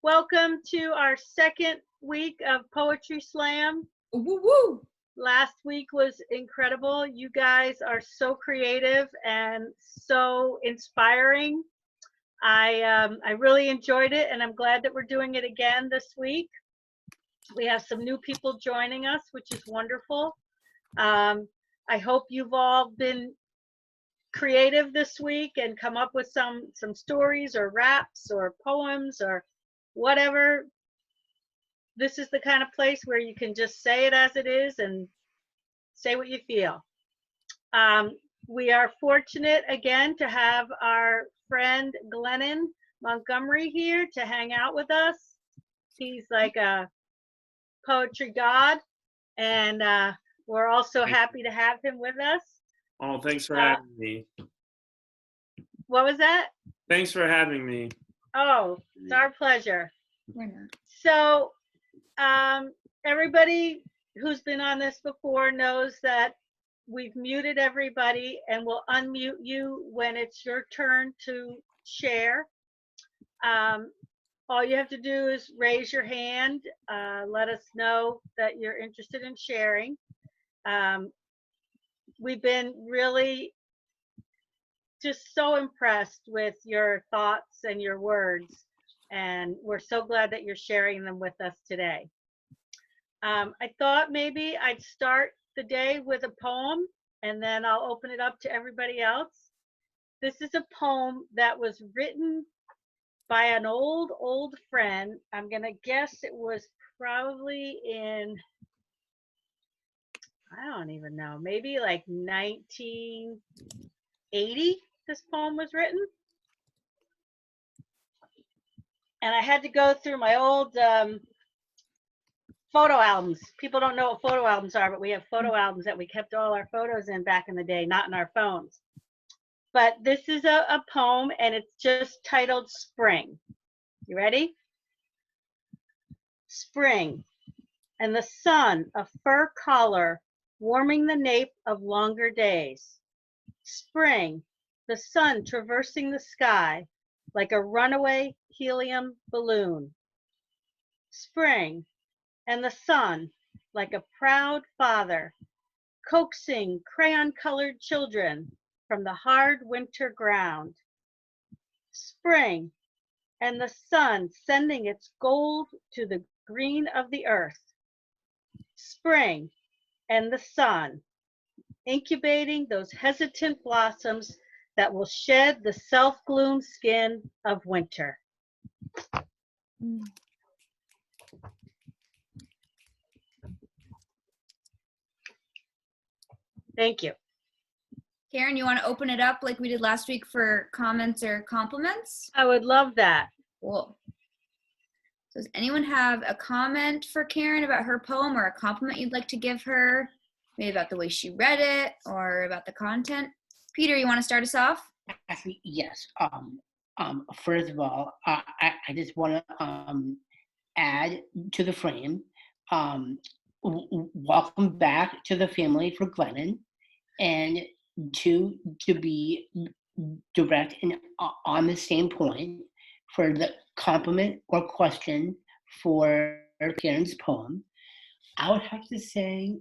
Welcome to our second week of Poetry Slam. Woo woo! Last week was incredible. You guys are so creative and so inspiring. I really enjoyed it, and I'm glad that we're doing it again this week. We have some new people joining us, which is wonderful. I hope you've all been creative this week and come up with some stories or raps or poems or whatever. This is the kind of place where you can just say it as it is and say what you feel. We are fortunate again to have our friend Glennon Montgomery here to hang out with us. He's like a poetry god, and we're also happy to have him with us. Oh, thanks for having me. What was that? Thanks for having me. Oh, it's our pleasure. Why not? So everybody who's been on this before knows that we've muted everybody, and we'll unmute you when it's your turn to share. All you have to do is raise your hand, let us know that you're interested in sharing. We've been really just so impressed with your thoughts and your words, and we're so glad that you're sharing them with us today. I thought maybe I'd start the day with a poem, and then I'll open it up to everybody else. This is a poem that was written by an old friend. I'm gonna guess it was probably in, I don't even know, maybe like 1980 this poem was written. And I had to go through my old photo albums. People don't know what photo albums are, but we have photo albums that we kept all our photos in back in the day, not in our phones. But this is a poem, and it's just titled Spring. You ready? Spring, and the sun, a fur collar, warming the nape of longer days. Spring, the sun traversing the sky like a runaway helium balloon. Spring, and the sun, like a proud father, coaxing crayon-colored children from the hard winter ground. Spring, and the sun sending its gold to the green of the earth. Spring, and the sun incubating those hesitant blossoms that will shed the self-gloomed skin of winter. Thank you. Karen, you want to open it up like we did last week for comments or compliments? I would love that. Cool. So does anyone have a comment for Karen about her poem or a compliment you'd like to give her? Maybe about the way she read it or about the content? Peter, you want to start us off? Actually, yes. First of all, I just want to add to the frame. Welcome back to the family for Glennon, and to be direct and on the same point for the compliment or question for Karen's poem. I would have to say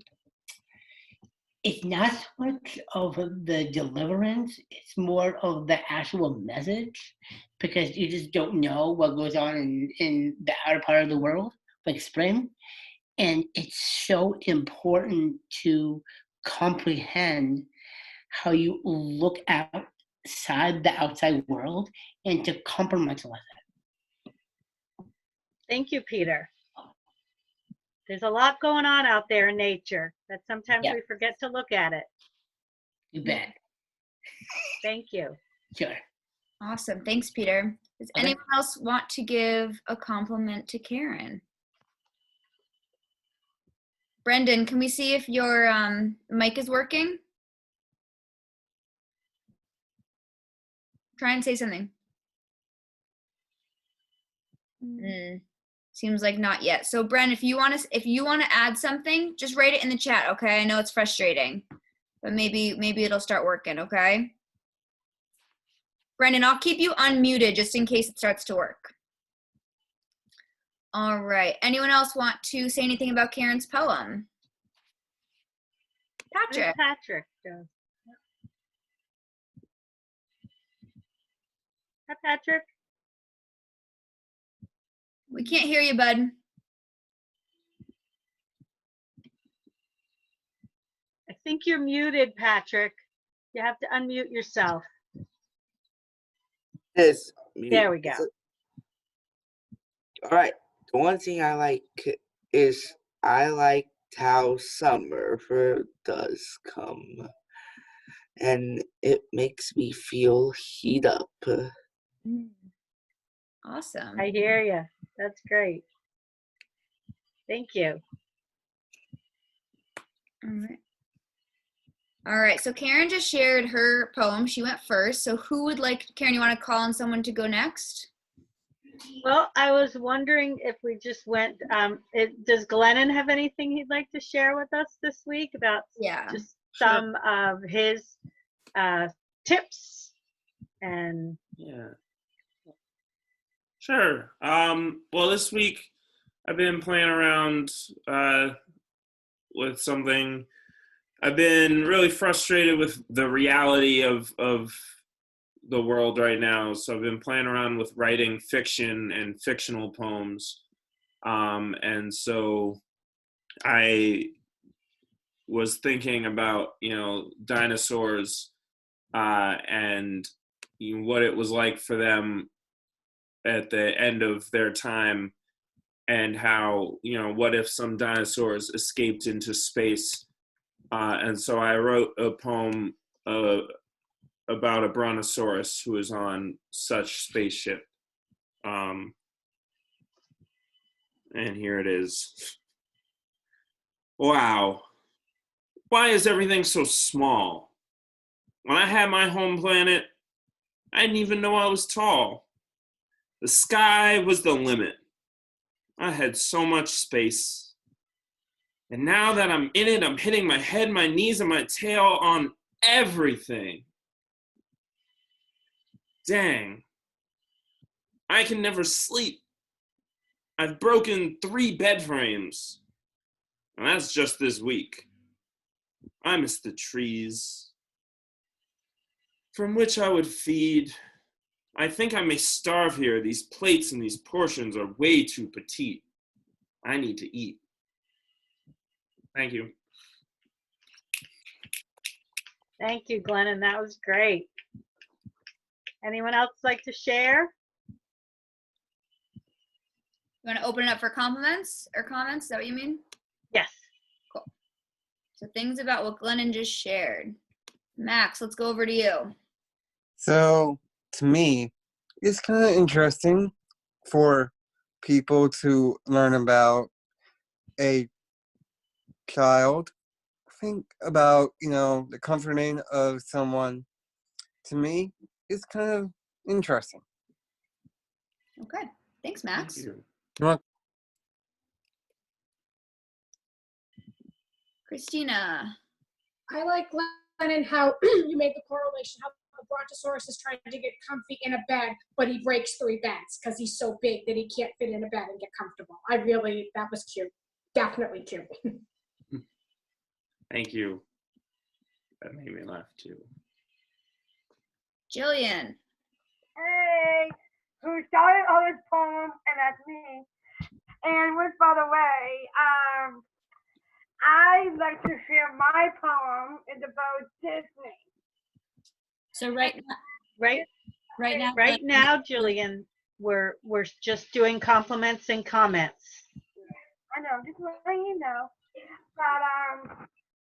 it's not so much of the deliverance, it's more of the actual message, because you just don't know what goes on in the outer part of the world, like spring. And it's so important to comprehend how you look outside the outside world and to compartmentalize it. Thank you, Peter. There's a lot going on out there in nature that sometimes we forget to look at it. You bet. Thank you. Sure. Awesome. Thanks, Peter. Does anyone else want to give a compliment to Karen? Brendan, can we see if your mic is working? Try and say something. Seems like not yet. So Bren, if you want to add something, just write it in the chat, okay? I know it's frustrating, but maybe it'll start working, okay? Brendan, I'll keep you unmuted just in case it starts to work. All right. Anyone else want to say anything about Karen's poem? Patrick. Patrick does. Hi, Patrick. We can't hear you, bud. I think you're muted, Patrick. You have to unmute yourself. Yes. There we go. All right. The one thing I like is I liked how summer does come, and it makes me feel heat up. Awesome. I hear you. That's great. Thank you. All right. All right. So Karen just shared her poem. She went first. So who would like, Karen, you want to call on someone to go next? Well, I was wondering if we just went, does Glennon have anything he'd like to share with us this week about Yeah. just some of his tips and Yeah. Sure. Well, this week I've been playing around with something. I've been really frustrated with the reality of the world right now. So I've been playing around with writing fiction and fictional poems. And so I was thinking about, dinosaurs and what it was like for them at the end of their time, and how, what if some dinosaurs escaped into space. And so I wrote a poem about a brontosaurus who is on such spaceship. And here it is. Wow. Why is everything so small? When I had my home planet, I didn't even know I was tall. The sky was the limit. I had so much space. And now that I'm in it, I'm hitting my head, my knees, and my tail on everything. Dang. I can never sleep. I've broken 3 bed frames. And that's just this week. I miss the trees from which I would feed. I think I may starve here. These plates and these portions are way too petite. I need to eat. Thank you. thank you, Glennon. That was great. Anyone else like to share? You want to open it up for compliments or comments? Is that what you mean? Yes. So things about what Glennon just shared. Max, let's go over to you. So, to me, it's kind of interesting for people to learn about a child. Think about, the comforting of someone. To me, it's kind of interesting. Okay. Thanks, Max. Thank you. You want- Christina. I like Glennon how you made the correlation how the brontosaurus is trying to get comfy in a bed, but he breaks 3 beds because he's so big that he can't fit in a bed and get comfortable. That was cute. Definitely cute. Thank you. That made me laugh too. Jillian. Hey, who started all this poem, and that's me. And which, by the way, I'd like to share my poem. It's about Disney. So right now, Right now, Jillian, we're just doing compliments and comments. I know, just letting you know. But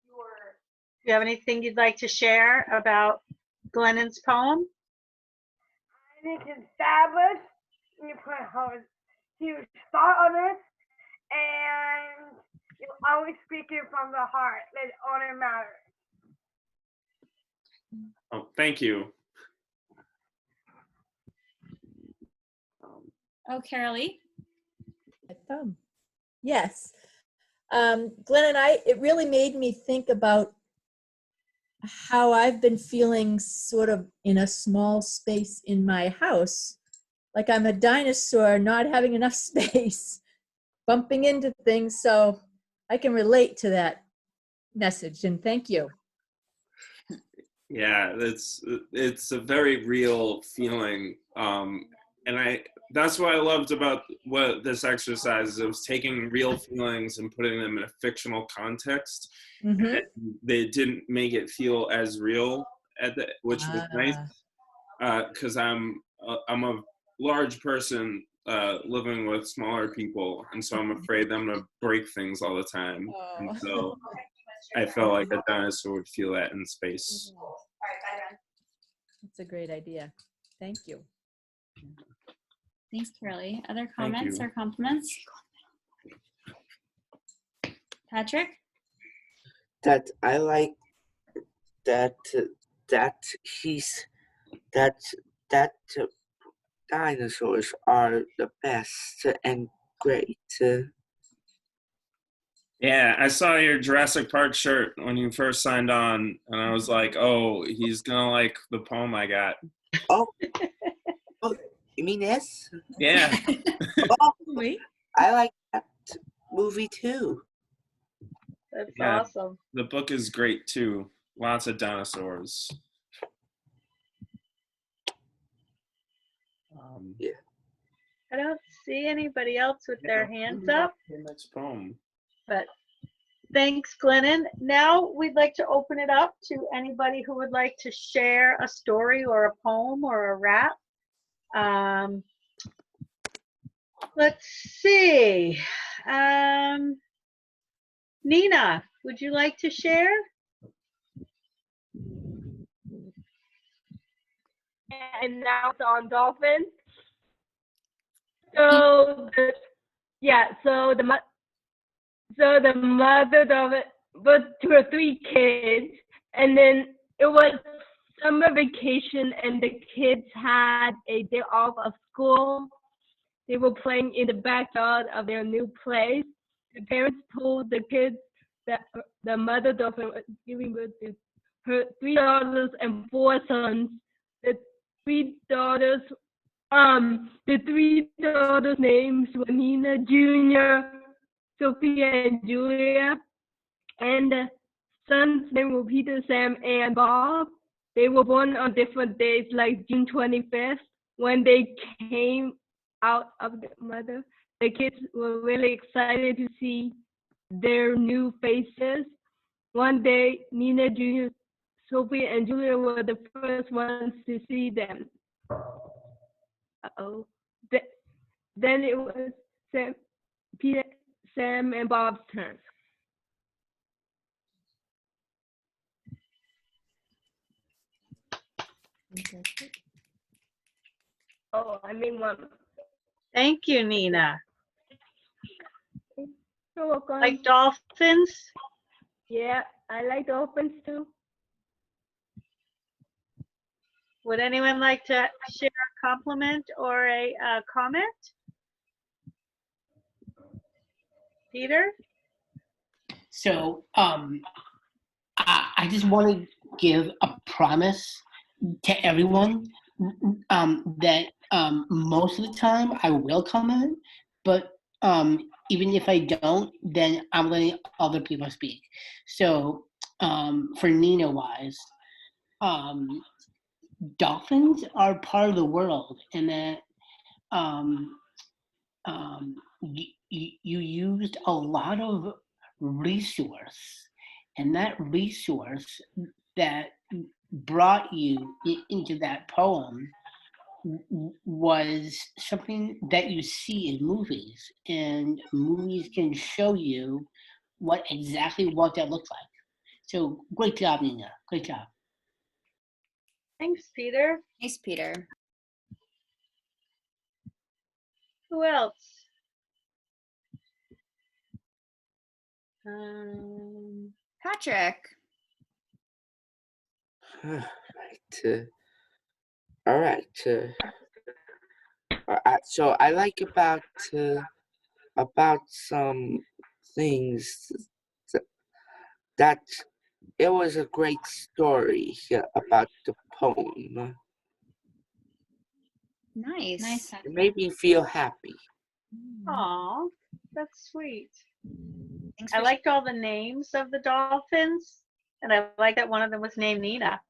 Do you have anything you'd like to share about Glennon's poem? I think it's fabulous. You put a huge thought on it, and you always speak it from the heart. That's all that matters. Oh, thank you. oh, Carolee. Yes. Glenn and I, it really made me think about how I've been feeling sort of in a small space in my house. Like I'm a dinosaur not having enough space. bumping into things. So I can relate to that message, and thank you. Yeah, it's a very real feeling, and that's what I loved about what this exercise is. It was taking real feelings and putting them in a fictional context. Mm-hmm. And they didn't make it feel as real which was nice, because I'm a large person living with smaller people, and so I'm afraid I'm gonna break things all the time, and so I felt like a dinosaur would feel that in space. That's a great idea. Thank you. Thanks, Carly. Other Thank comments you. or compliments? Patrick? That I like that dinosaurs are the best and great. Yeah, I saw your Jurassic Park shirt when you first signed on, and I was like, oh, he's gonna like the poem I got. Oh, you mean this? Yeah. Oh, Wait. I like that movie too. That's Yeah. awesome. The book is great too. Lots of dinosaurs. I don't see anybody else with their hands up, The next poem. but thanks, Glennon. Now we'd like to open it up to anybody who would like to share a story or a poem or a rap. Let's see. Nina, would you like to share? And now it's on dolphins. So the mother dolphin was to her 3 kids, and then it was summer vacation, and the kids had a day off of school. They were playing in the backyard of their new place. The parents told the kids that the mother dolphin was giving birth to her 3 daughters and 4 sons. The 3 daughters names were Nina, Junior, Sophia, and Julia, and the sons' names were Peter, Sam, and Bob. They were born on different days, like June 25th, when they came out of the mother. The kids were really excited to see their new faces. One day, Nina, Junior, Sophia, and Julia were the first ones to see them. Uh-oh. Then it was Peter, Sam, and Bob's turn. Oh, I made one. Thank you, Nina. You're welcome. Like dolphins? Yeah, I like dolphins too. Would anyone like to share a compliment or a comment? Peter? So I just want to give a promise to everyone that most of the time I will comment, but even if I don't, then I'm letting other people speak. So for Nina wise, dolphins are part of the world, and that you used a lot of resource, and that resource that brought you into that poem was something that you see in movies, and movies can show you what that looks like. So great job, Nina. Great job. Thanks, Peter. Thanks, Peter. Who else? Patrick. All right. So I like about some things that it was a great story about the poem. Nice. It made me feel happy. Aw. That's sweet. Thanks I for liked all the names of the dolphins, and I like that one of them was named Nina.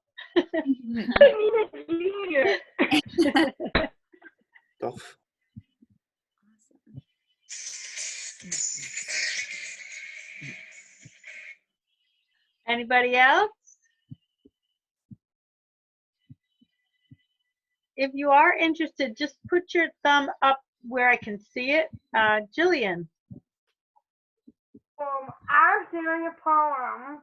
Dolph- Anybody else? If you are interested, just put your thumb up where I can see it. Jillian. I was doing a poem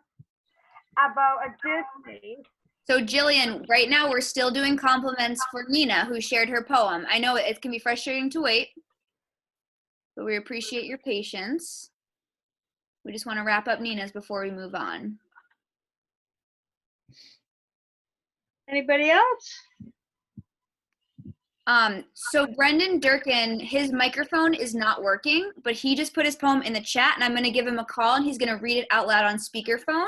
about a Disney. So Jillian, right now we're still doing compliments for Nina, who shared her poem. I know it can be frustrating to wait, but we appreciate your patience. We just want to wrap up Nina's before we move on. Anybody else? So Brendan Durkin, his microphone is not working, but he just put his poem in the chat, and I'm going to give him a call, and he's going to read it out loud on speakerphone.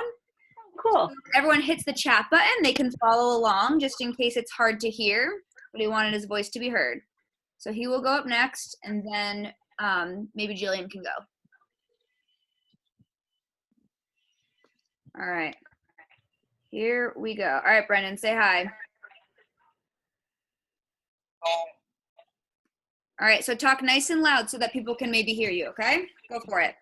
Cool. Everyone hits the chat button. They can follow along just in case it's hard to hear, but he wanted his voice to be heard. So he will go up next, and then maybe Jillian can go. All right. Here we go. All right, Brendan, say hi. All right, so talk nice and loud so that people can maybe hear you, okay? Go for it.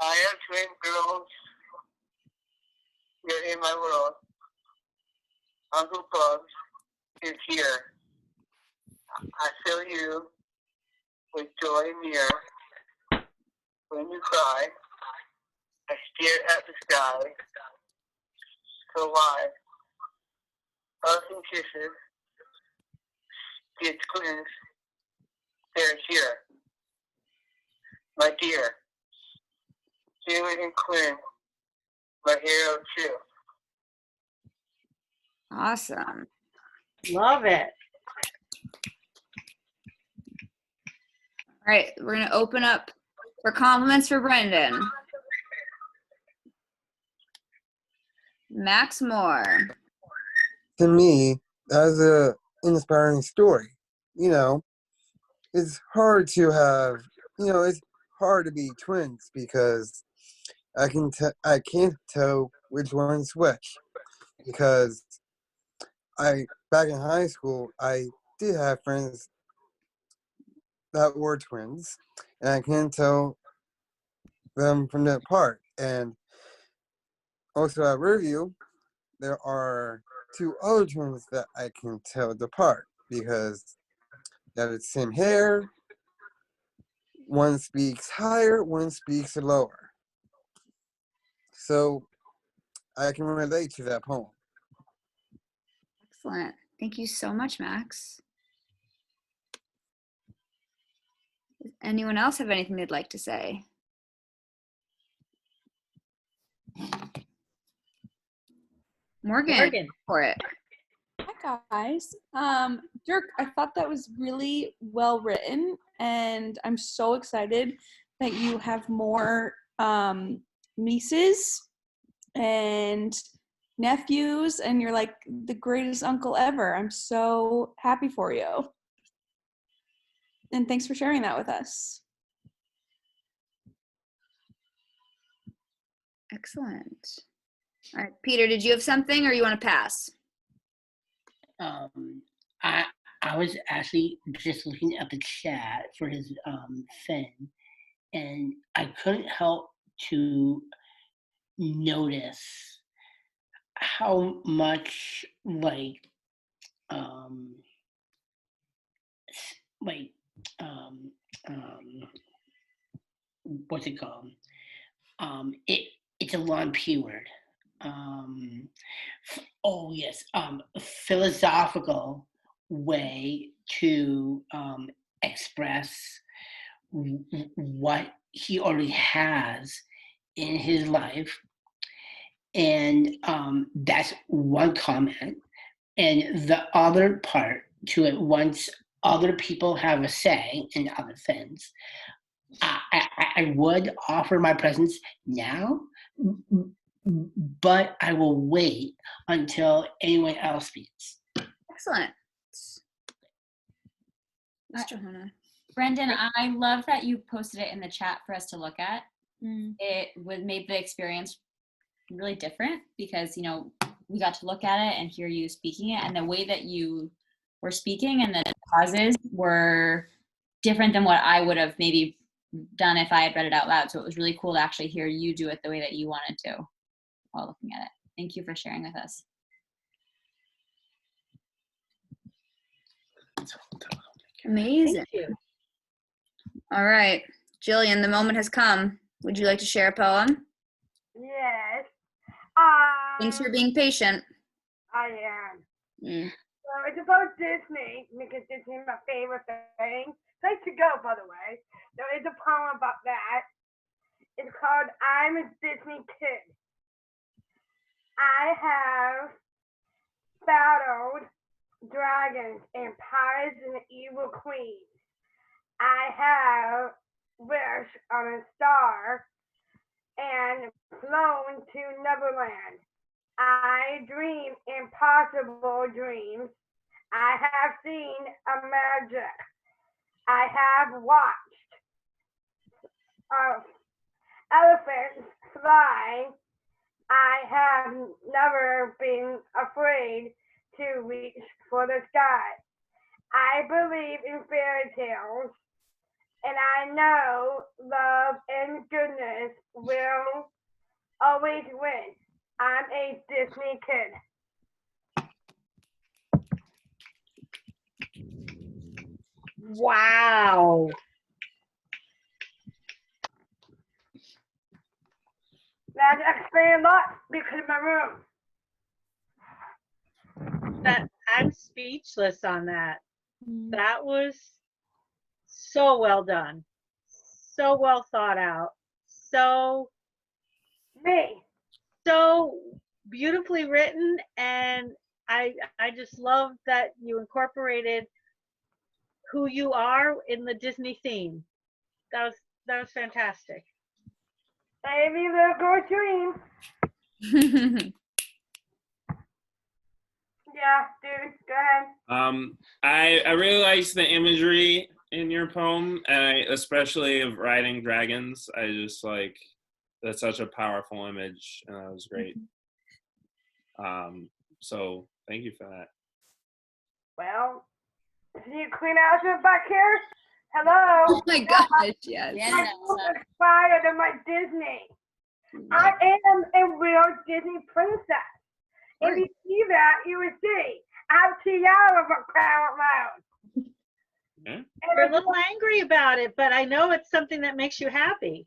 I have twin girls. You're in my world. Uncle Bubs is here. I fill you with joy and mirror. When you cry, I stare at the sky. So why? Hugs and kisses. Stitch twins. They're here. My dear. Julie and Quinn. My hero too. Awesome. Love it. All right, we're going to open up for compliments for Brendan. Max Moore. To me, that's a inspiring story. You know, it's hard to have, it's hard to be twins because I can't tell which one's which, because back in high school I did have friends that were twins, and I can't tell them from that part. And also at Riverview, there are two other twins that I can tell apart because they have the same hair. One speaks higher, one speaks lower. So I can relate to that poem. Excellent. Thank you so much, Max. Does anyone else have anything they'd like to say? Morgan. For it. Hi guys. Dirk, I thought that was really well written, and I'm so excited that you have more nieces and nephews, and you're like the greatest uncle ever. I'm so happy for you. And thanks for sharing that with us. Excellent. All right, Peter, did you have something or you want to pass? I was actually just looking at the chat for his Finn, and I couldn't help to notice how much what's it called? It's a long P word. Oh yes, philosophical way to express what he already has in his life, and that's one comment. And the other part to it, once other people have a say in other things, I would offer my presence now, but I will wait until anyone else speaks. Excellent. Mr. Hona. Brendan, I love that you posted it in the chat for us to look at. Mm. It would made the experience really different because, you know, we got to look at it and hear you speaking it, and the way that you were speaking and the pauses were different than what I would have maybe done if I had read it out loud. So it was really cool to actually hear you do it the way that you wanted to while looking at it. Thank you for sharing with us. Amazing. Thank you. All right. Jillian, the moment has come. Would you like to share a poem? Yes. Thanks for being patient. I am. Mm. So it's about Disney because Disney is my favorite thing. Place to go, by the way. There is a poem about that. It's called "I'm a Disney Kid." I have battled dragons and pirates and evil queens. I have wished on a star and flown to Neverland. I dream impossible dreams. I have seen a magic. I have watched elephants fly. I have never been afraid to reach for the sky. I believe in fairy tales, and I know love and goodness will always win. I'm a Disney kid. Wow. That explains a lot because of my room. That I'm speechless on that. That was so well done. So well thought out. So beautifully written, and I just love that you incorporated who you are in the Disney theme. That was fantastic. Baby, little girl dream. Yeah, dude, go ahead. I really liked the imagery in your poem, and especially of riding dragons. I just like that's such a powerful image, and that was great. So thank you for that. Well, see you Queen Elsa back here? Hello. Oh my gosh, yes. My room is inspired in my Disney. I am a real Disney princess. If you see that, you will see. I have tiara for crying out loud. Yeah. You're a little angry about it, but I know it's something that makes you happy.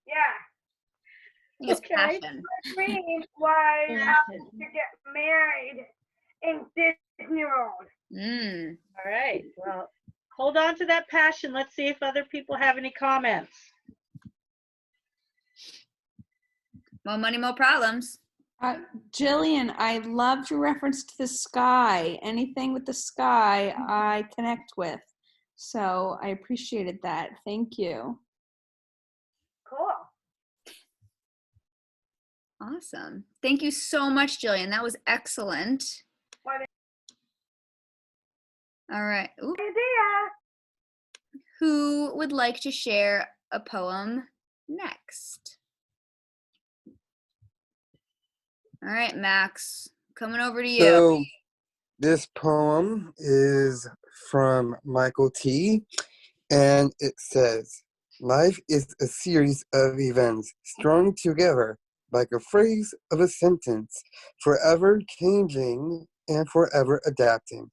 Yeah. It's passion. My dream was to get married in Disney World. Mm. All right. Well, hold on to that passion. Let's see if other people have any comments. More money, more problems. Jillian, I loved your reference to the sky. Anything with the sky, I connect with. So I appreciated that. Thank you. Cool. Awesome. Thank you so much, Jillian. That was excellent. All right. Ooh. Who would like to share a poem next? All right, Max, coming over to you. So this poem is from Michael T. And it says, life is a series of events strung together like a phrase of a sentence, forever changing and forever adapting.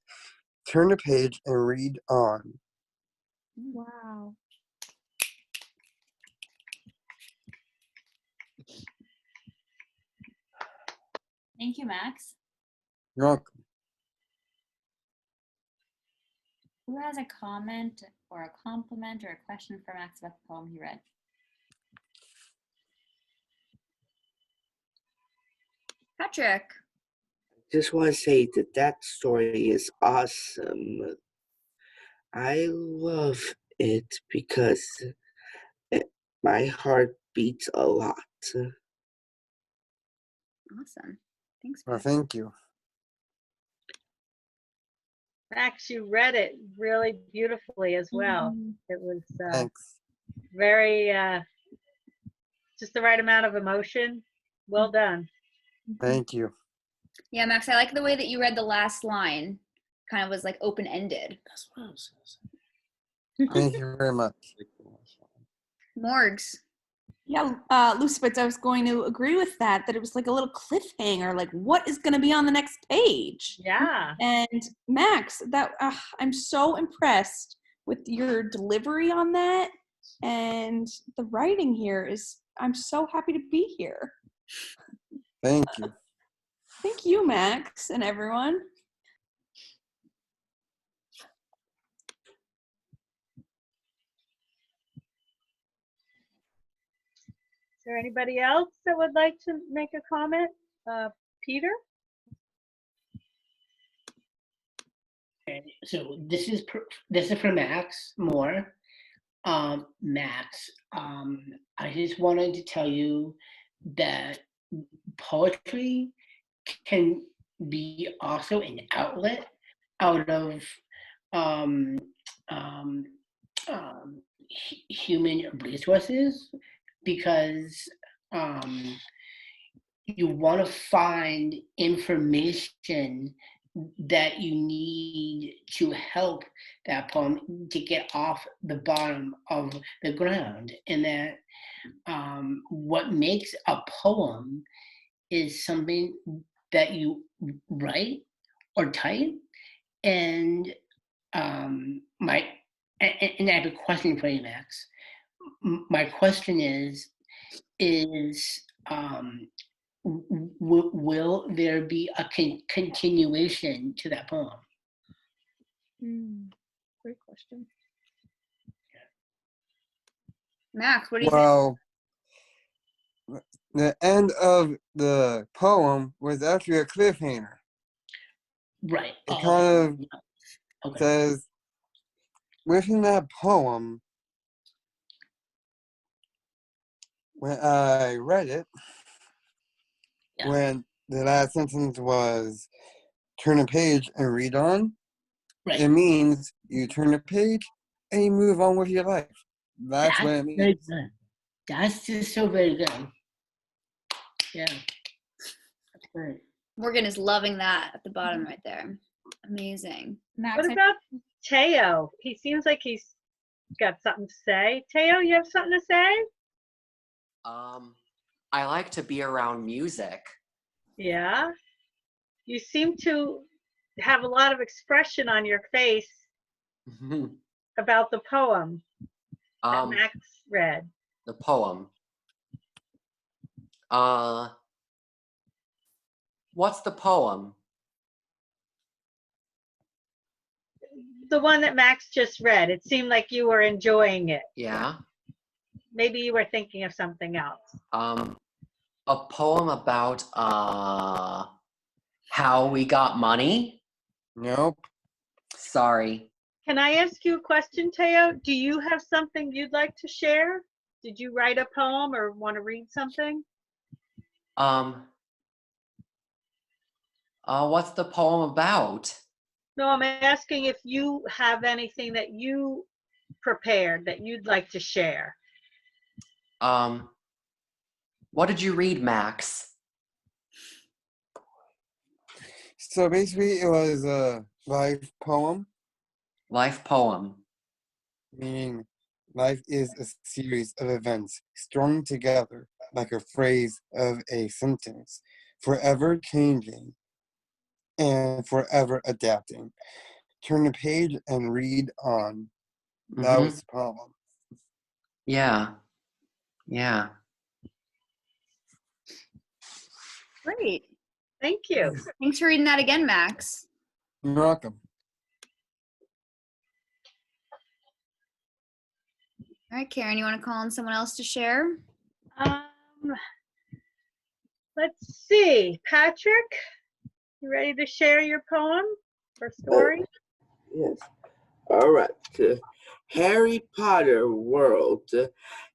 Turn the page and read on. Wow. Thank you, Max. You're welcome. Who has a comment or a compliment or a question for Max about the poem he read? Patrick. Just want to say that story is awesome. I love it because my heart beats a lot. Awesome. Thanks. Well, Max. thank you. Max, you read it really beautifully as well. Mhm. It was Thanks. very, just the right amount of emotion. Well done. Thank you. Yeah, Max, I like the way that you read the last line. Kind of was like open-ended. That's what I was gonna say. Thank you very much. Morgs. Yeah, Lucibitz, I was going to agree with that it was like a little cliffhanger, like what is going to be on the next page? Yeah. And Max, that I'm so impressed with your delivery on that. And the writing here is, I'm so happy to be here. Thank you. Thank you, Max, and everyone. Is there anybody else that would like to make a comment? Peter? Okay, so this is for Max Moore. Max, I just wanted to tell you that poetry can be also an outlet out of human resources, because you want to find information that you need to help that poem to get off the bottom of the ground. And that what makes a poem is something that you write or type. And I have a question for you, Max. My question is will there be a continuation to that poem? Great question. Max, what do you think? Well, the end of the poem was actually a cliffhanger. Right. It kind of says, within that poem, when I read it, when the last sentence was turn a page and read on, it means you turn the page and you move on with your life. That's what it means. Very good. That's just so very good. Yeah. That's great. Morgan is loving that at the bottom right there. Amazing. What about Teo? He seems like he's got something to say. Teo, you have something to say? I like to be around music. Yeah. You seem to have a lot of expression on your face about the poem that Max read. The poem. What's the poem? The one that Max just read. It seemed like you were enjoying it. Yeah. Maybe you were thinking of something else. A poem about how we got money? Nope. Sorry. Can I ask you a question, Teo? Do you have something you'd like to share? Did you write a poem or want to read something? What's the poem about? No, I'm asking if you have anything that you prepared that you'd like to share. What did you read, Max? So basically, it was a life poem. Life poem. Meaning, life is a series of events strung together like a phrase of a sentence, forever changing and forever adapting. Turn the page and read on. That was the poem. Yeah. Yeah. Great. Thank you. Thanks for reading that again, Max. You're welcome. All right, Karen, you want to call on someone else to share? Let's see. Patrick, you ready to share your poem or story? Yes. All right. Harry Potter World.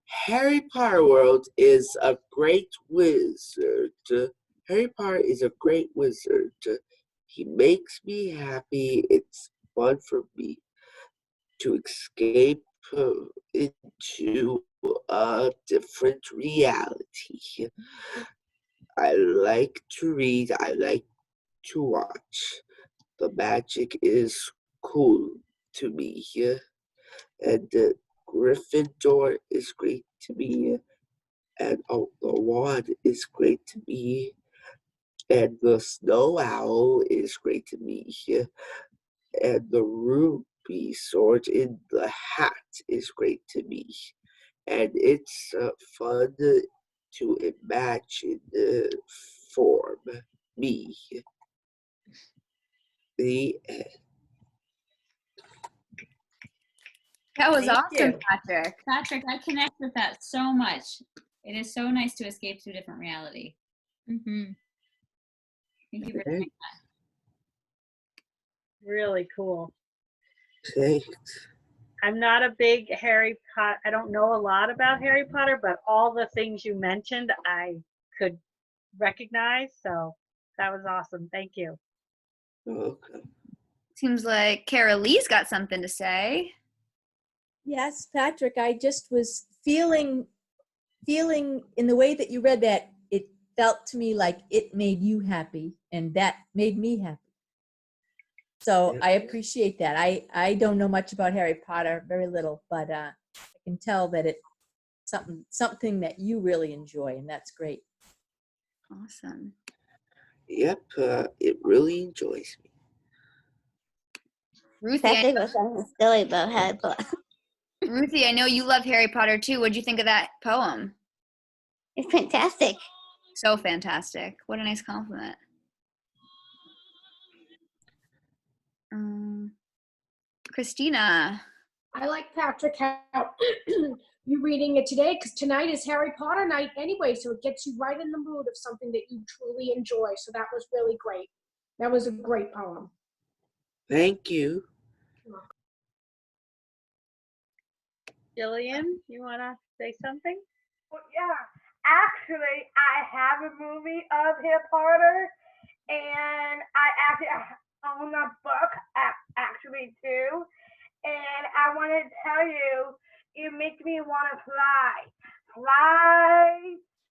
Harry Potter World is a great wizard Harry Potter is a great wizard. He makes me happy. It's fun for me to escape into a different reality. I like to read. I like to watch. The magic is cool to me. And Gryffindor is great to me. And the wand is great to me. And the snow owl is great to me. And the ruby sword in the hat is great to me. And it's fun to imagine for me. The end. That was Thank awesome, you. Patrick. Patrick, I connect with that so much. It is so nice to escape to a different reality. Mm-hmm. Thank you for doing that. Really cool. Thanks. I'm not a big Harry Potter. I don't know a lot about Harry Potter, but all the things you mentioned, I could recognize. So that was awesome. Thank you. Okay. Seems like Carol Lee's got something to say. Yes, Patrick, I just was feeling in the way that you read that, it felt to me like it made you happy, and that made me happy. So Yeah. I appreciate that. I don't know much about Harry Potter, very little, but I can tell that it's something that you really enjoy, and that's great. Awesome. Yep, it really enjoys me. Ruthie, Patrick was something silly about Harry Potter. Ruthie, I know you love Harry Potter too. What'd you think of that poem? It's fantastic. So fantastic. What a nice compliment. Christina. I like Patrick how you reading it today, because tonight is Harry Potter night anyway, so it gets you right in the mood of something that you truly enjoy. So that was really great. That was a great poem. Thank you. Jillian, you want to say something? Well, yeah. Actually, I have a movie of Harry Potter, and I actually own a book actually too. And I want to tell you, you make me want to fly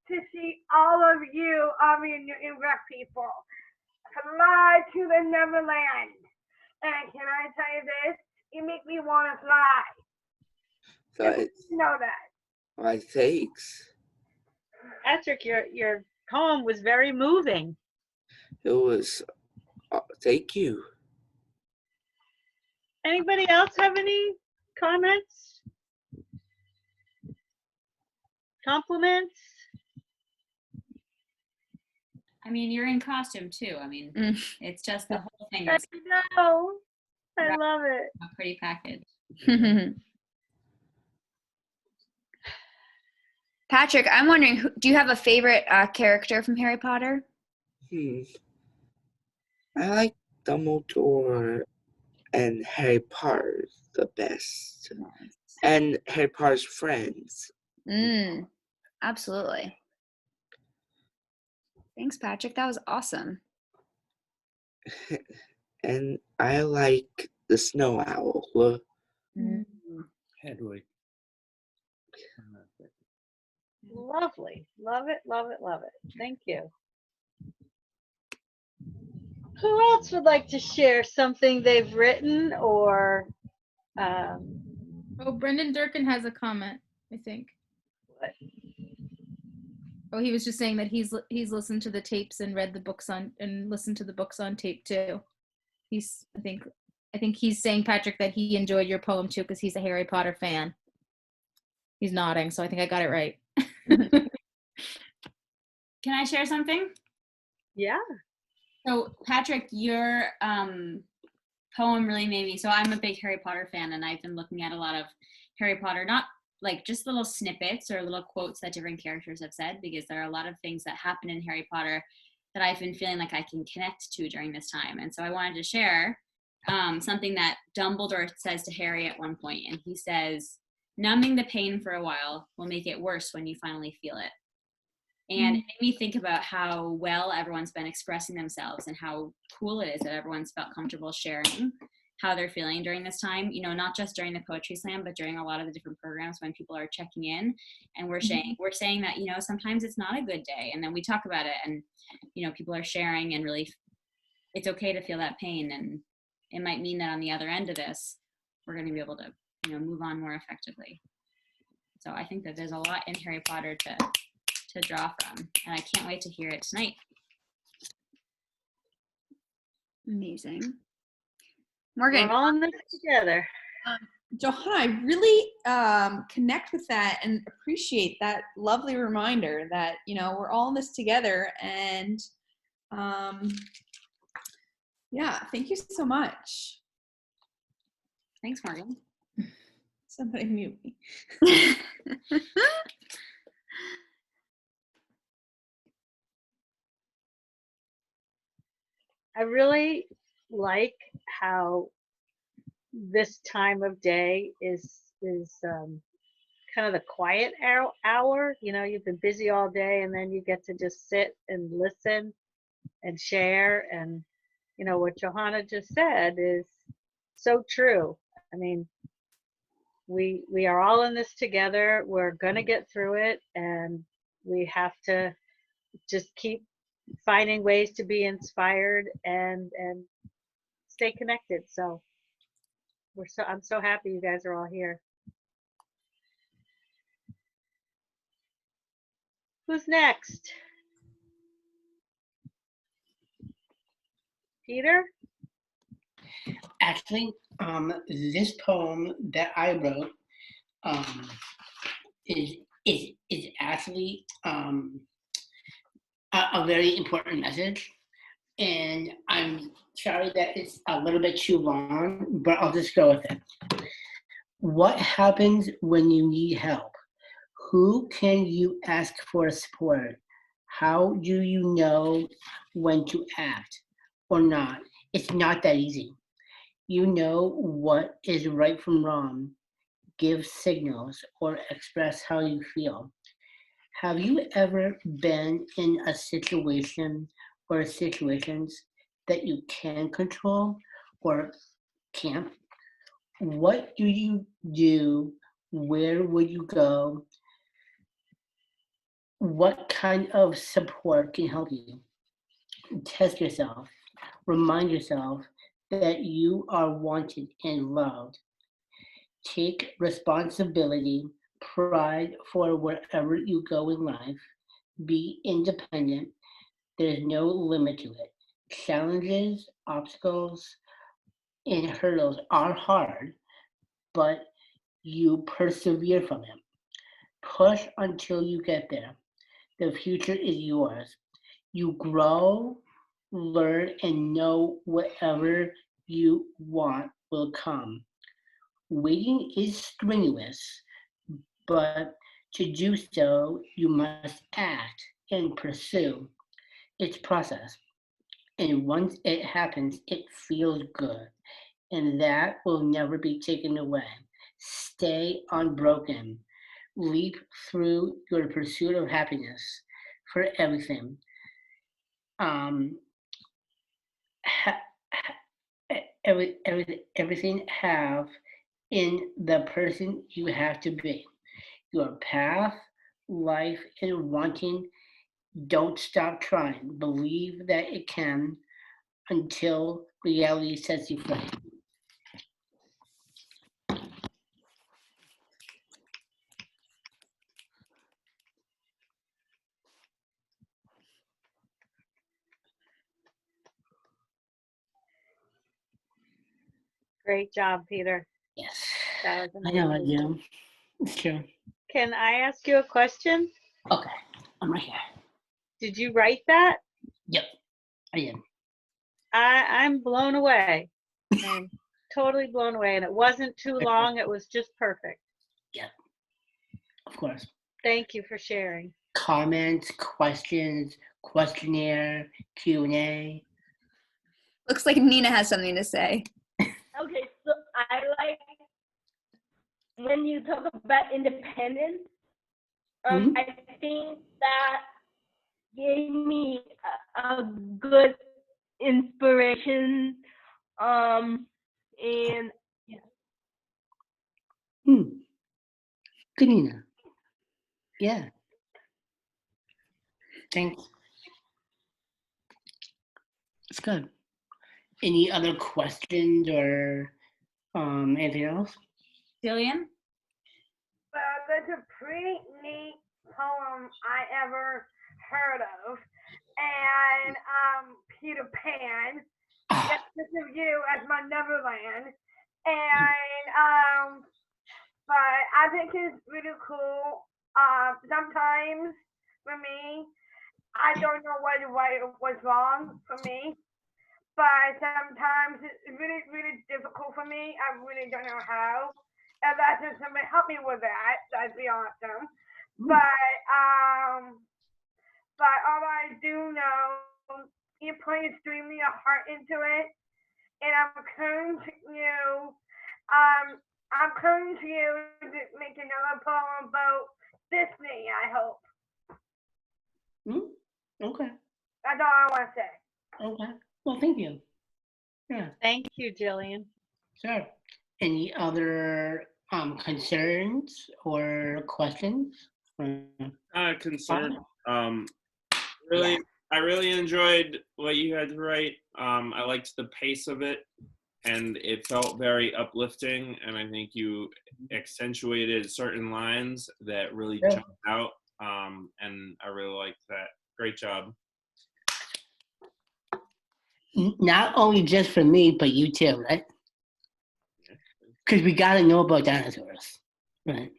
to see all of you, Newton Rec people, fly to the Neverland. And can I tell you this? You make me want to fly. That's You know that. my thanks. Patrick, your poem was very moving. It was, thank you. Anybody else have any comments? Compliments? I mean, you're in costume too. I mean, it's just the whole thing I is know. I Right. love it. a pretty package. Patrick, I'm wondering, do you have a favorite character from Harry Potter? I like Dumbledore and Harry Potter the best. And Harry Potter's friends. Absolutely. Thanks, Patrick. That was awesome. And I like the Snow Owl. Hedwig. Lovely. Love it, love it, love it. Thank you. Who else would like to share something they've written or Oh, Brendan Durkin has a comment, I think. what? Oh, he was just saying that he's listened to the tapes and read the books and listened to the books on tape too. I think he's saying, Patrick, that he enjoyed your poem too because he's a Harry Potter fan. He's nodding, so I think I got it right. Can I share something? Yeah. So Patrick, your poem really made me, so I'm a big Harry Potter fan, and I've been looking at a lot of Harry Potter, not like just little snippets or little quotes that different characters have said, because there are a lot of things that happen in Harry Potter that I've been feeling like I can connect to during this time. And so I wanted to share something that Dumbledore says to Harry at one point, and he says, "Numbing the pain for a while will make it worse when you finally feel it." And it made me think about how well everyone's been expressing themselves and how cool it is that everyone's felt comfortable sharing how they're feeling during this time, you know, not just during the poetry slam, but during a lot of the different programs when people are checking in and we're saying that, you know, sometimes it's not a good day. And then we talk about it and, you know, people are sharing and really it's okay to feel that pain. And it might mean that on the other end of this, we're going to be able to, you know, move on more effectively. So I think that there's a lot in Harry Potter to draw from, and I can't wait to hear it tonight. Amazing. Morgan. We're all in this together. Johanna, I really connect with that and appreciate that lovely reminder that, you know, we're all in this together. And yeah, thank you so much. Thanks, Morgan. Somebody mute me. I really like how this time of day is kind of the quiet hour. You know, you've been busy all day and then you get to just sit and listen and share. And, you know, what Johanna just said is so true. I mean, we are all in this together. We're going to get through it, and we have to just keep finding ways to be inspired and stay connected. So I'm so happy you guys are all here. Who's next? Peter? Actually, this poem that I wrote is actually a very important message, and I'm sorry that it's a little bit too long, but I'll just go with it. What happens when you need help? Who can you ask for support? How do you know when to act or not? It's not that easy. You know what is right from wrong, give signals, or express how you feel. Have you ever been in a situation or situations that you can control or can't? What do you do? Where would you go? What kind of support can help you? Test yourself. Remind yourself that you are wanted and loved. Take responsibility, pride for wherever you go in life. Be independent. There's no limit to it. Challenges, obstacles, and hurdles are hard, but you persevere from them. Push until you get there. The future is yours. You grow, learn, and know whatever you want will come. Waiting is strenuous, but to do so, you must act and pursue its process. And once it happens, it feels good, and that will never be taken away. Stay unbroken. Leap through your pursuit of happiness for everything. Everything have in the person you have to be. Your path, life, and wanting. Don't stop trying. Believe that it can until reality sets you free. Great job, Peter. Yes. That was I know I amazing. do. It's true. Can I ask you a question? Okay, I'm right here. Did you write that? Yep, I am. I'm blown away. I'm totally blown away. And it wasn't too long. It was just perfect. Yep, of course. Thank you for sharing. Comments, questions, questionnaire, Q&A. Looks like Nina has something to say. Okay, so I like when you talk about independence. I think that gave me a good inspiration. And Good, Nina. Yeah. Thanks. It's good. Any other questions or anything else? Jillian? Well, that's a pretty neat poem I ever heard of. And Peter Pan, Justice of You as my Neverland. And but I think it's really cool. Sometimes for me, I don't know what was wrong for me. But sometimes it's really, really difficult for me. I really don't know how. And that's just somebody help me with that. That'd be awesome. But all I do know, you put extremely a heart into it, and I'm coming to you. I'm coming to you to make another poem about Disney. I hope. Okay. That's all I want to say. Okay. Well, thank you. Yeah. Thank you, Jillian. Sure. Any other concerns or questions? Concern. Really, I really enjoyed what you had to write. I liked the pace of it, and it felt very uplifting. And I think you accentuated certain lines that really jumped out. And I really liked that. Great job. Not only just for me, but you too, right? Because we got to know about dinosaurs, right?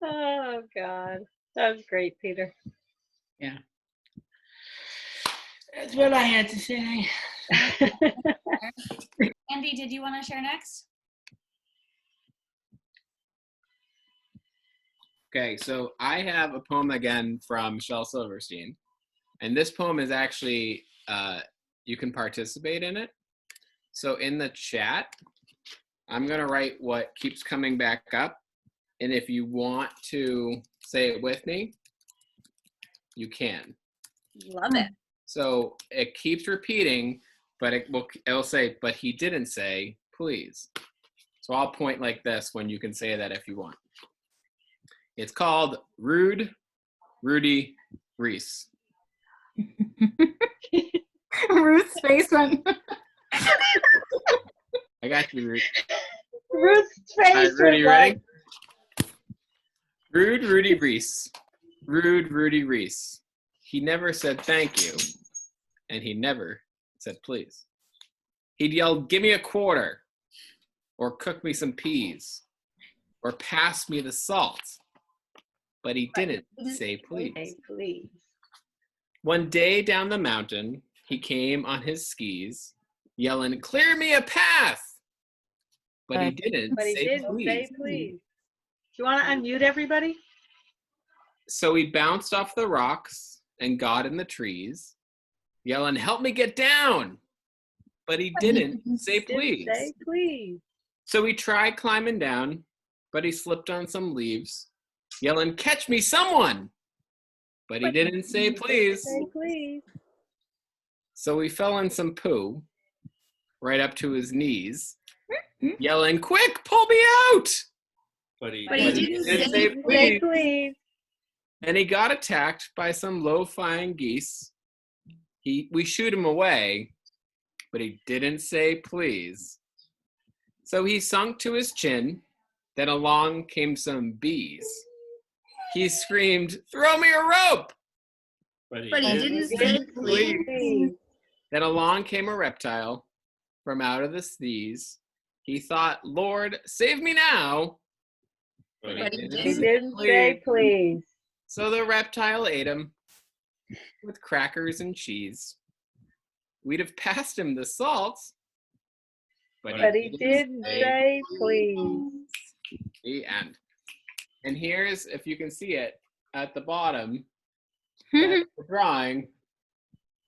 Oh, God. That was great, Peter. Yeah. That's what I had to say. Andy, did you want to share next? Okay, so I have a poem again from Shel Silverstein. And this poem is actually, you can participate in it. So in the chat, I'm going to write what keeps coming back up. And if you want to say it with me, you can. Love it. So it keeps repeating, but it'll say, but he didn't say, please. So I'll point like this when you can say that if you want. It's called Rude, Rudy, Reese. Ruth's face went. I got you, Ruth. Ruth's face Rudy, you was ready? Rude Rudy Reese. Rude Rudy Reese. He never said thank you, and he never said please. He'd yell, give me a quarter, or cook me some peas, or pass me the salt. But he didn't say please. Say please. One day down the mountain, he came on his skis, yelling, clear me a path. But he didn't But he say didn't please. say please. Do you want to unmute everybody? So he bounced off the rocks and got in the trees, yelling, help me get down. But he didn't say please. Say please. So he tried climbing down, but he slipped on some leaves, yelling, catch me someone. But he didn't say please. Say please. So he fell in some poo right up to his knees, yelling, quick, pull me out. But he didn't say please. And he got attacked by some low-flying geese. We shoot him away, but he didn't say please. So he sunk to his chin. Then along came some bees. He screamed, throw me a rope! But he didn't say please. Then along came a reptile from out of the seas. He thought, Lord, save me now. But he didn't say please. So the reptile ate him with crackers and cheese. We'd have passed him the salt, but he didn't say please. The end. And here's, if you can see it, at the bottom, that's the drawing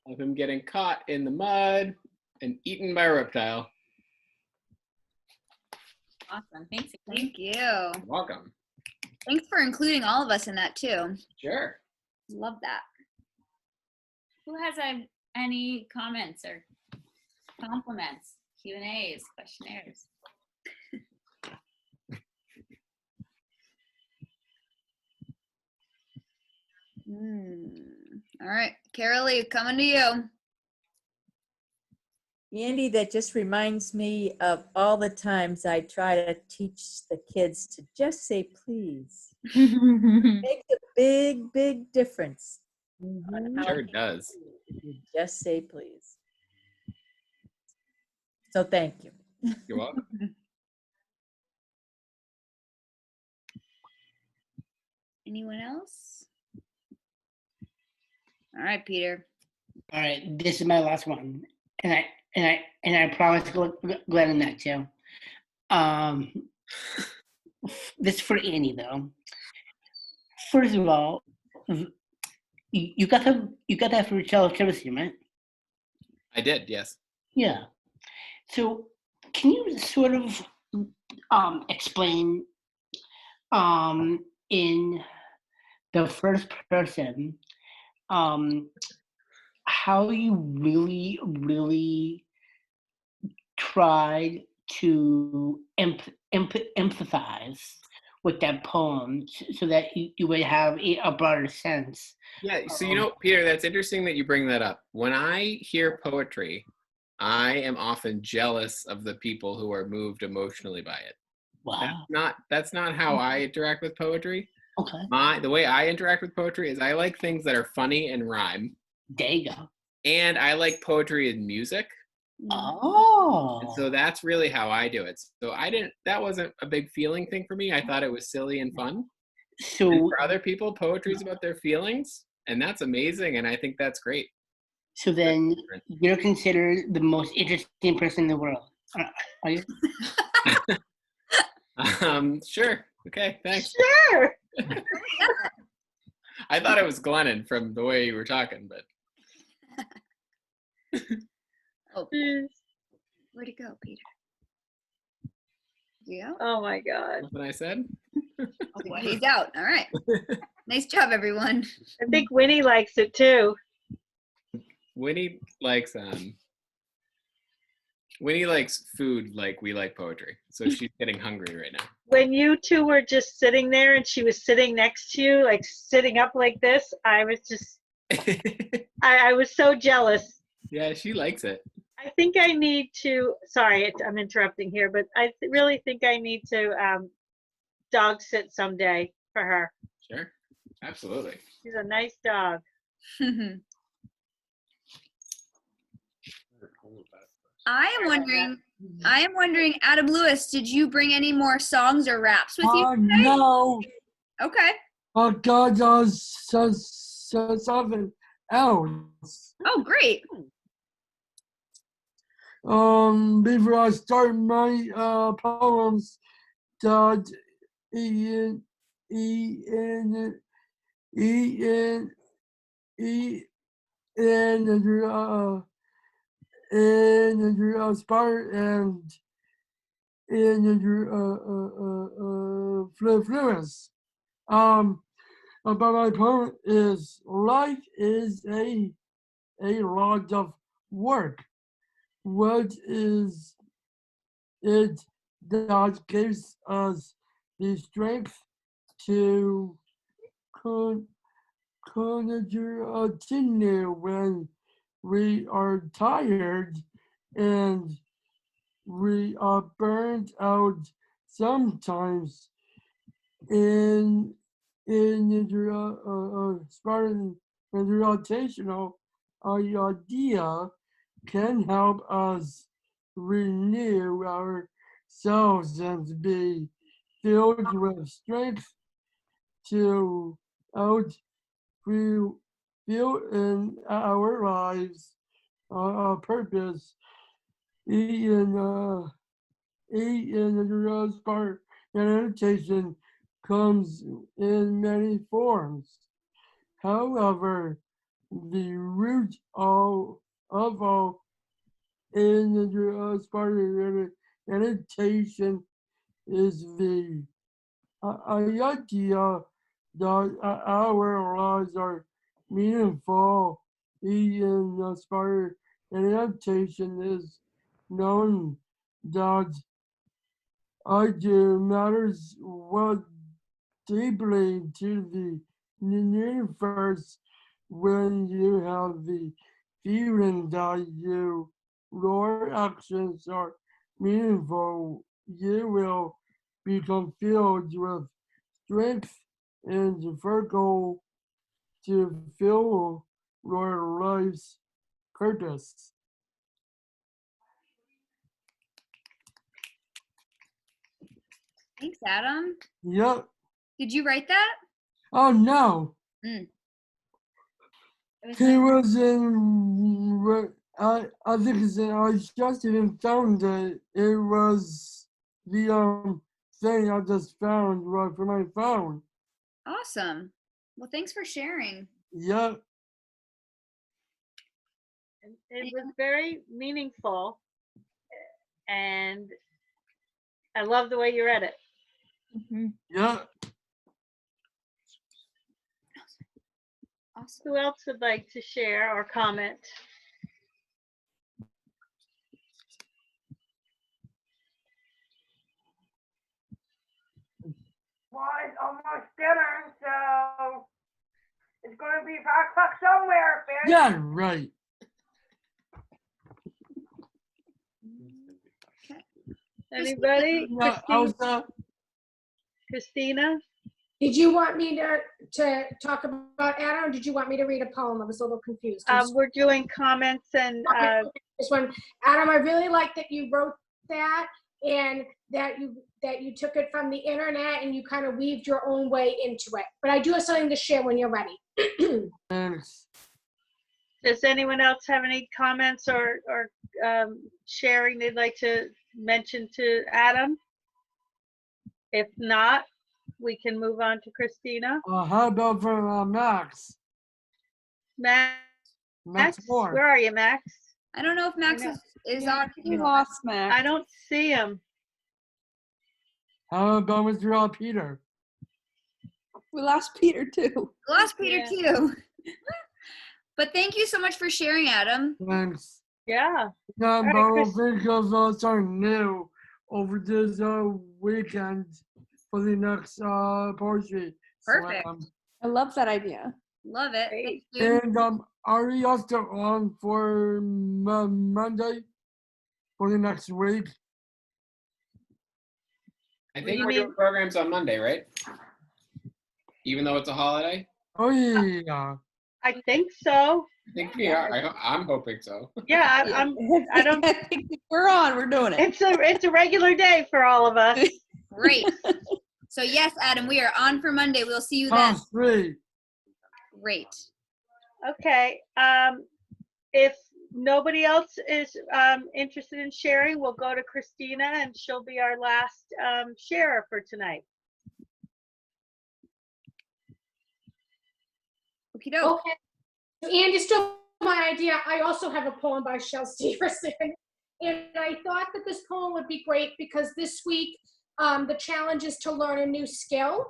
of him getting caught in the mud and eaten by a reptile. Awesome. Thanks. Thank you. You're welcome. Thanks for including all of us in that too. Sure. Love that. Who has any comments or compliments, Q&As, questionnaires? All right, Carolee, coming to you. Andy, that just reminds me of all the times I try to teach the kids to just say please. Makes a big, big difference. on how Sure does. you just say please. So thank you. You're welcome. Anyone else? All right, Peter. All right, this is my last one, and I promise Glenn and that too. This is for Annie though. First of all, you got that for child service, right? I did, yes. Yeah. So can you sort of explain in the first person how you really tried to empathize with that poem so that you would have a broader sense? Yeah, so you know, Peter, that's interesting that you bring that up. When I hear poetry, I am often jealous of the people who are moved emotionally by it. Wow. That's not how I interact with poetry. Okay. The way I interact with poetry is I like things that are funny and rhyme. There you go. And I like poetry and music. Oh. And so that's really how I do it. So that wasn't a big feeling thing for me. I thought it was silly and fun. So and for other people, poetry is about their feelings, and that's amazing, and I think that's great. So then you're considered the most interesting person in the world. Are you? Sure. Okay, thanks. Sure. I thought it was Glennon from the way you were talking, but Oh, where'd it go, Peter? Yeah. Oh my God. what I said? Well, he's out. All right. Nice job, everyone. I think Winnie likes it too. Winnie likes food like we like poetry. So she's getting hungry right now. When you two were just sitting there and she was sitting next to you, like sitting up like this, I was just, I was so jealous. Yeah, she likes it. I think I need to, sorry, I'm interrupting here, but I really think I need to dog sit someday for her. Sure. Absolutely. She's a nice dog. I am wondering, Adam Lewis, did you bring any more songs or raps with you today? No. Okay. God does something else. Oh, great. Before I start my poems, dot Ian Spart and Fluence. But my poem is life is a lot of work. What is it that gives us the strength to continue when we are tired and we are burned out sometimes? In Spartan rotational idea can help us renew ourselves and be filled with strength to feel in our lives our purpose. Spartan meditation comes in many forms. However, the root of all in Spartan meditation is the idea that our lives are meaningful, even inspired adaptation is knowing that idea matters what deeply to the universe when you have the feeling that your actions are meaningful, you will become filled with strength and virgo to fill your life's purpose. Thanks, Adam. Yep. Did you write that? Oh no. Mm. It was He nice. was in. I think it's in, I just even found it. It was the thing I just found right from my phone. Awesome. Well, thanks for sharing. Yep. It was very meaningful, and I love the way you read it. Yep. Awesome. Who else would like to share or comment? Well, it's almost dinner, so it's going to be 5 o'clock somewhere, Finn. Yeah, right. Anybody? Yeah, Elsa. Christina? Did you want me to talk about Adam, or did you want me to read a poem? I was a little confused. We're doing comments and This one, Adam, I really like that you wrote that and that you took it from the internet and you kind of weaved your own way into it. But I do have something to share when you're ready. Thanks. Does anyone else have any comments or sharing they'd like to mention to Adam? If not, we can move on to Christina. How about for Max? Max, Moore. where are you, Max? I don't know if Max is on. We lost Max. I don't see him. How about Mr. Peter? We lost Peter too. Lost Peter too. But thank you so much for sharing, Adam. Thanks. Yeah. Yeah, right, but I'll Chris. think of something new over this weekend for the next poetry Perfect. slam. I love that idea. Love it. Thank you. And are you all still on for Monday for the next week? I think we're doing programs on Monday, right? Even though it's a holiday? Oh, yeah. I think so. I think we are. I'm hoping so. Yeah, I don't. We're on. We're doing it. It's a regular day for all of us. Great. So yes, Adam, we are on for Monday. We'll see you then. Great. Great. Okay. If nobody else is interested in sharing, we'll go to Christina, and she'll be our last sharer for tonight. Okay. Andy stole my idea. I also have a poem by Shel Stevenson. And I thought that this poem would be great because this week, the challenge is to learn a new skill.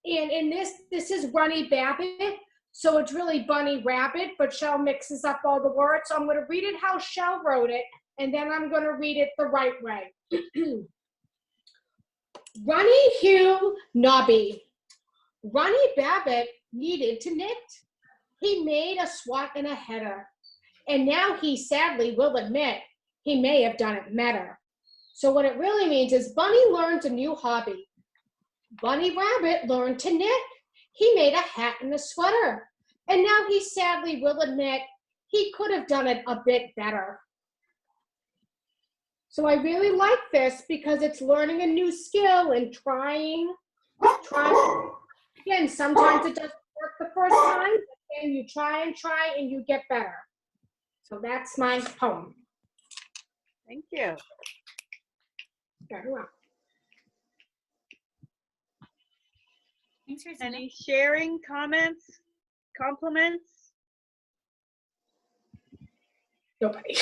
And in this is Runny Babbit. So it's really Bunny Rabbit, but Shel mixes up all the words. So I'm going to read it how Shel wrote it, and then I'm going to read it the right way. Runny Hugh Nobby. Runny Babbit needed to knit. He made a swat and a header, and now he sadly will admit he may have done it better. So what it really means is Bunny learned a new hobby. Bunny Rabbit learned to knit. He made a hat and a sweater, and now he sadly will admit he could have done it a bit better. So I really like this because it's learning a new skill and trying. Again, sometimes it doesn't work the first time, and you try and you get better. So that's my poem. Thank you. Very well. Thanks, Christina. Any sharing, comments, compliments? Nobody.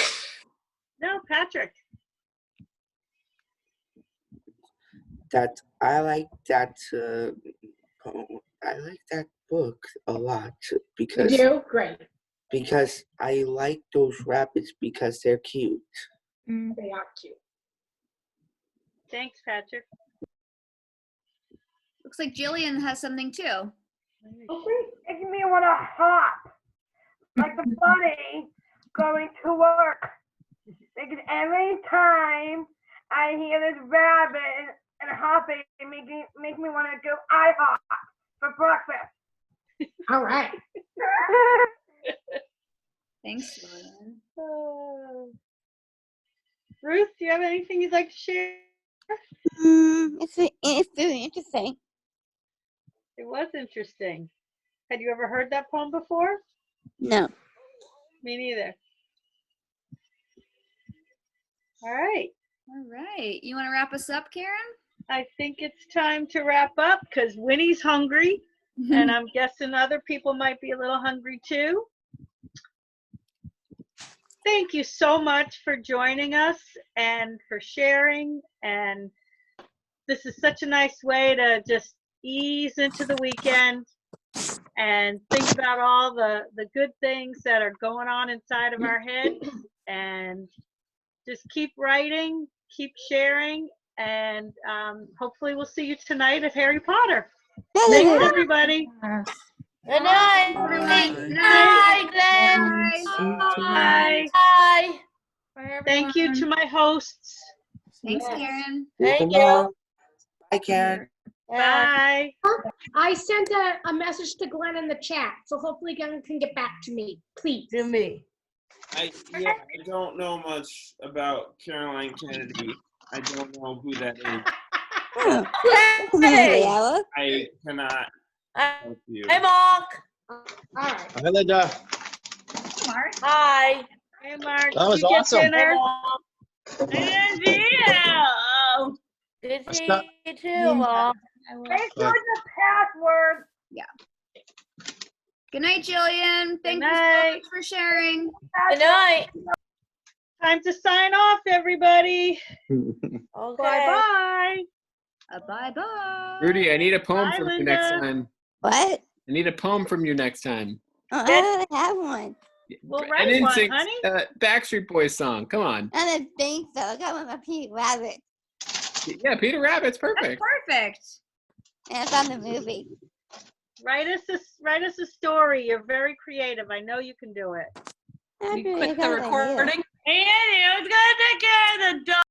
No, Patrick. I like that poem. I like that book a lot You because do? Great. I like those rabbits because they're cute. They are cute. Thanks, Patrick. Looks like Jillian has something too. Oh, great. Making me want to hop like a bunny going to work. Because every time I hear this rabbit and hopping, make me want to go IHOP for breakfast. All right. Thanks, Jillian. Ruth, do you have anything you'd like to share? It's very interesting. It was interesting. Had you ever heard that poem before? No. Me neither. All right. All right. You want to wrap us up, Karen? I think it's time to wrap up because Winnie's hungry, and I'm guessing other people might be a little hungry too. Thank you so much for joining us and for sharing. And this is such a nice way to just ease into the weekend and think about all the good things that are going on inside of our head, and just keep writing, keep sharing, and hopefully we'll see you tonight at Harry Potter. Thanks, everybody. Good night. Good night, Glenn. Bye. Bye. Thank you to my hosts. Thanks, Karen. Thank you. Bye, Karen. Bye. I sent a message to Glenn in the chat, so hopefully Glenn can get back to me, please. To me. I don't know much about Caroline Kennedy. I don't know who that is. Hey. I cannot help you. Hey, Mark. All right. Hi, Linda. Mark. Hi. Hey, Mark. That was Did you awesome. get dinner? And Gio. Good to see you too, Mom. Make sure the password. Yeah. Good night, Jillian. Thank you so night. much for sharing. Good night. Time to sign off, everybody. Okay. Bye-bye. Bye-bye. Rudy, I need a poem Bye, from you next Linda. time. What? I need a poem from you next time. I don't have one. We'll An write one, NSYNC honey. Backstreet Boys song. Come on. I don't think so. I got one of Pete Rabbit. Yeah, Peter Rabbit's perfect. Perfect. And it's on the movie. Write us a story. You're very creative. I know you can do it. You quit the recording? And it's gonna take care of the dog.